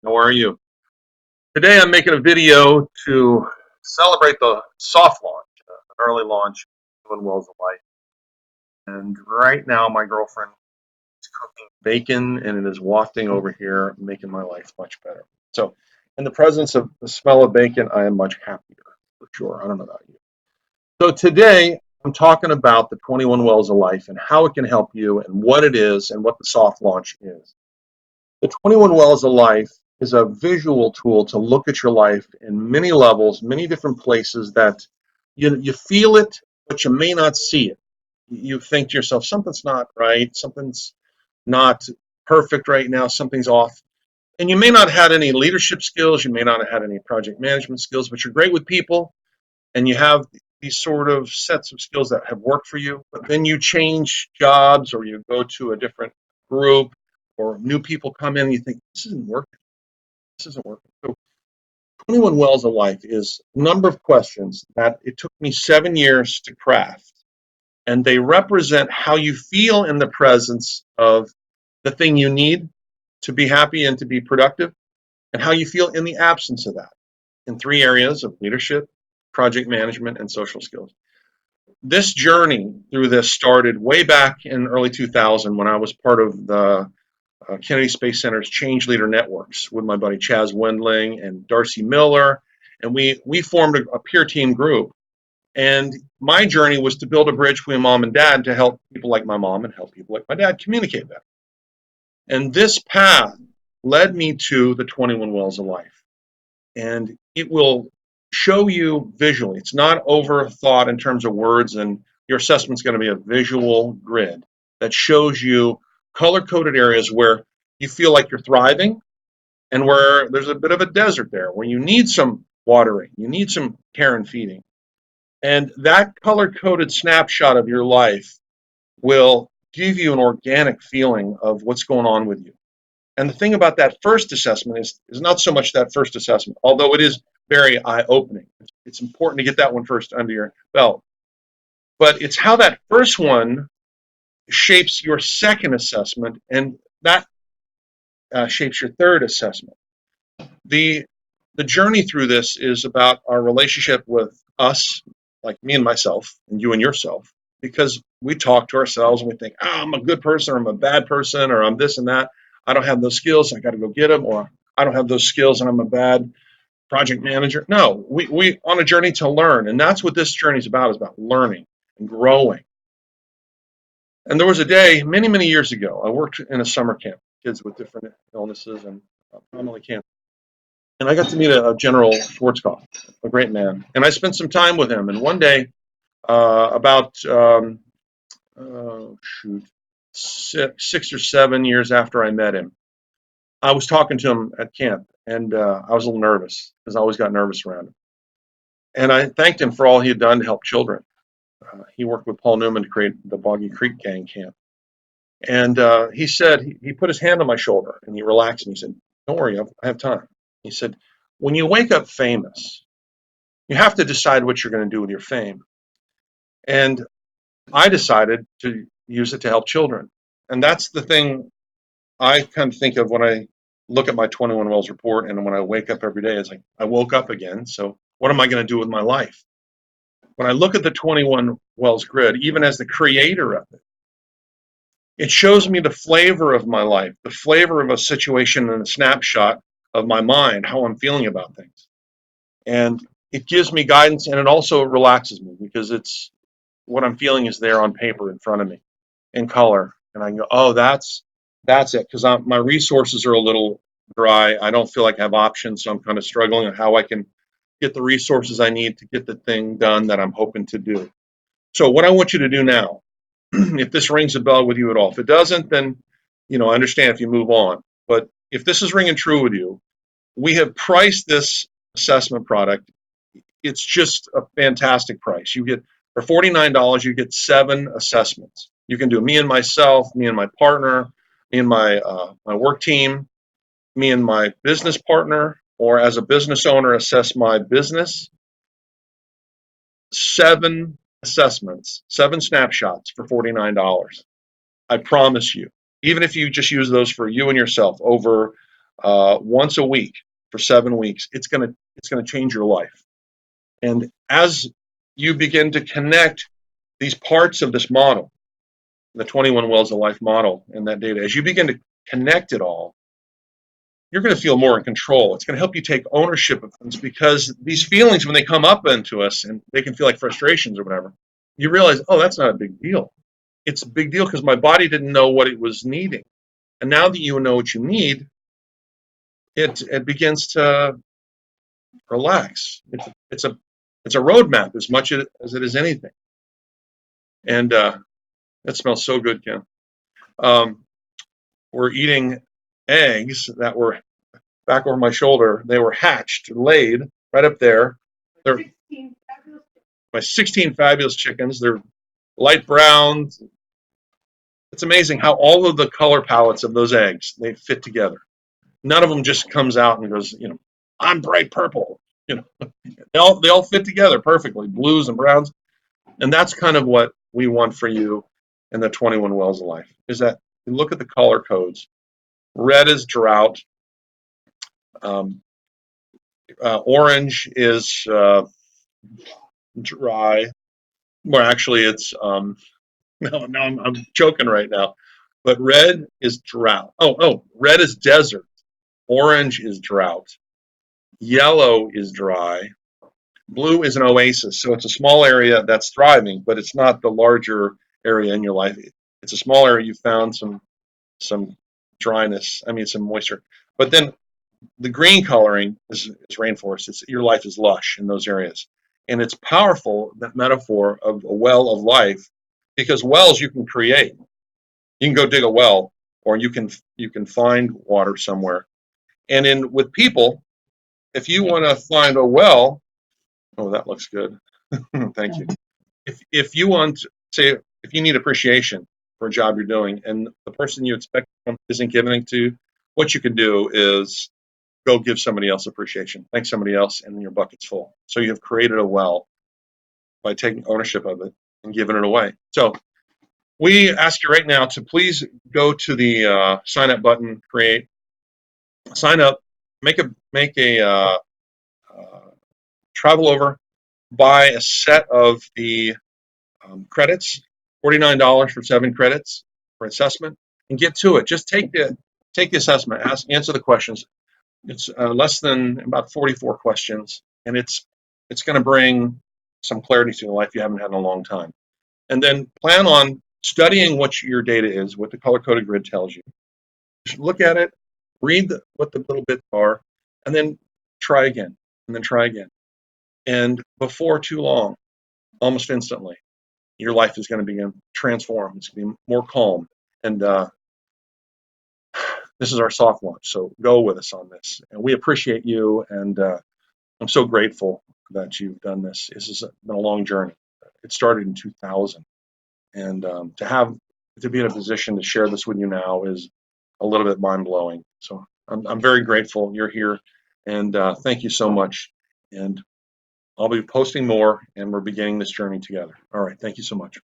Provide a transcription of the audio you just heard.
How are you? Today I'm making a video to celebrate the soft launch, an early launch of Wells of Life. And right now my girlfriend is cooking bacon and it is wafting over here, making my life much better. So in the presence of the smell of bacon, I am much happier for sure. I don't know about you. So today I'm talking about the 21 Wells of Life and how it can help you and what it is and what the soft launch is. The 21 Wells of Life is a visual tool to look at your life in many levels, many different places that you feel it, but you may not see it. You think to yourself, something's not right, something's not perfect right now, something's off. And you may not have had any leadership skills, you may not have had any project management skills, but you're great with people and you have these sort of sets of skills that have worked for you. But then you change jobs or you go to a different group or new people come in and you think, this isn't working. This isn't working. So 21 Wells of Life is a number of questions that it took me 7 years to craft. And they represent how you feel in the presence of the thing you need to be happy and to be productive, and how you feel in the absence of that in three areas of leadership, project management, and social skills. This journey through this started way back in early 2000 when I was part of the Kennedy Space Center's Change Leader Networks with my buddy Chaz Wendling and Darcy Miller. And we formed a peer team group. And my journey was to build a bridge between mom and dad to help people like my mom and help people like my dad communicate better. And this path led me to the 21 Wells of Life. And it will show you visually. It's not overthought in terms of words, and your assessment's going to be a visual grid that shows you color-coded areas where you feel like you're thriving and where there's a bit of a desert there, where you need some watering, you need some care and feeding. And that color-coded snapshot of your life will give you an organic feeling of what's going on with you. And the thing about that first assessment is not so much that first assessment, although it is very eye-opening. It's important to get that one first under your belt. But it's how that first one shapes your second assessment, and that shapes your third assessment. The the journey through this is about our relationship with us, like me and myself, and you and yourself, because we talk to ourselves and we think, oh, I'm a good person, or I'm a bad person, or I'm this and that. I don't have those skills, I got to go get them, or I don't have those skills and I'm a bad project manager. No, we on a journey to learn, and that's what this journey is about learning and growing. And there was a day many years ago, I worked in a summer camp, kids with different illnesses and primarily cancer. And I got to meet a General Schwarzkopf, a great man. And I spent some time with him. And one day, about shoot, 6 or 7 years after I met him, I was talking to him at camp, and I was a little nervous because I always got nervous around him. And I thanked him for all he had done to help children. He worked with Paul Newman to create the Boggy Creek Gang camp. And he said, he put his hand on my shoulder and he relaxed me. He said, don't worry, I have time. He said, when you wake up famous, you have to decide what you're going to do with your fame. And I decided to use it to help children. And that's the thing I kind of think of when I look at my 21 Wells report, and when I wake up every day, it's like I woke up again. So what am I going to do with my life? When I look at the 21 Wells grid, even as the creator of it, it shows me the flavor of my life, the flavor of a situation and a snapshot of my mind, how I'm feeling about things. And it gives me guidance, and it also relaxes me because it's what I'm feeling is there on paper in front of me in color. And I can go, oh, that's it. Because my resources are a little dry. I don't feel like I have options. So I'm kind of struggling on how I can get the resources I need to get the thing done that I'm hoping to do. So what I want you to do now, if this rings a bell with you at all, if it doesn't, then I understand if you move on. But if this is ringing true with you, we have priced this assessment product. It's just a fantastic price. You get for $49, you get 7 assessments. You can do me and myself, me and my partner, me and my work team, me and my business partner, or as a business owner, assess my business. 7 assessments, 7 snapshots for $49. I promise you. Even if you just use those for you and yourself over once a week for 7 weeks. It's gonna change your life. And as you begin to connect these parts of this model, the 21 Wells of Life model, and that data, as you begin to connect it all, you're going to feel more in control. It's going to help you take ownership of things, because these feelings, when they come up into us and they can feel like frustrations or whatever, you realize, oh, that's not a big deal. It's a big deal because my body didn't know what it was needing. And now that you know what you need, it begins to relax. It's a roadmap as much as it is anything. And that smells so good, Ken. We're eating eggs that were back over my shoulder. They were hatched, laid right up there. They're my 16 fabulous chickens. They're light brown. It's amazing how all of the color palettes of those eggs, they fit together. None of them just comes out and goes, I'm bright purple. They all fit together perfectly, blues and browns. And that's kind of what we want for you in the 21 Wells of Life, is that you look at the color codes. Red is drought. Orange is dry. Well, actually, it's no, I'm joking right now. But red is drought. Red is desert. Orange is drought. Yellow is dry. Blue is an oasis. So it's a small area that's thriving, but it's not the larger area in your life. It's a small area. You found some dryness. I mean, some moisture. But then the green coloring is rainforest. Your life is lush in those areas. And it's powerful, that metaphor of a well of life, because wells you can create. You can go dig a well, or you can find water somewhere. And with people, if you want to find a well, oh, that looks good. Thank you. If you want, say, if you need appreciation for a job you're doing, and the person you expect isn't giving it to, what you can do is go give somebody else appreciation. Thank somebody else, and your bucket's full. So you have created a well by taking ownership of it and giving it away. So we ask you right now to please go to the sign up button, create, sign up, make a travel over, buy a set of the credits, $49 for 7 credits for assessment, and get to it. Just take the assessment, answer the questions. It's less than about 44 questions, and it's going to bring some clarity to your life you haven't had in a long time. And then plan on studying what your data is, what the color-coded grid tells you. Just look at it, read what the little bits are, and then try again, and then try again. And before too long, almost instantly, your life is going to begin to transform. It's going to be more calm. And this is our soft launch, so go with us on this. And we appreciate you, and I'm so grateful that you've done this. This has been a long journey. It started in 2000, and to be in a position to share this with you now is a little bit mind-blowing. So I'm very grateful you're here, and thank you so much. And I'll be posting more, and we're beginning this journey together. All right, thank you so much.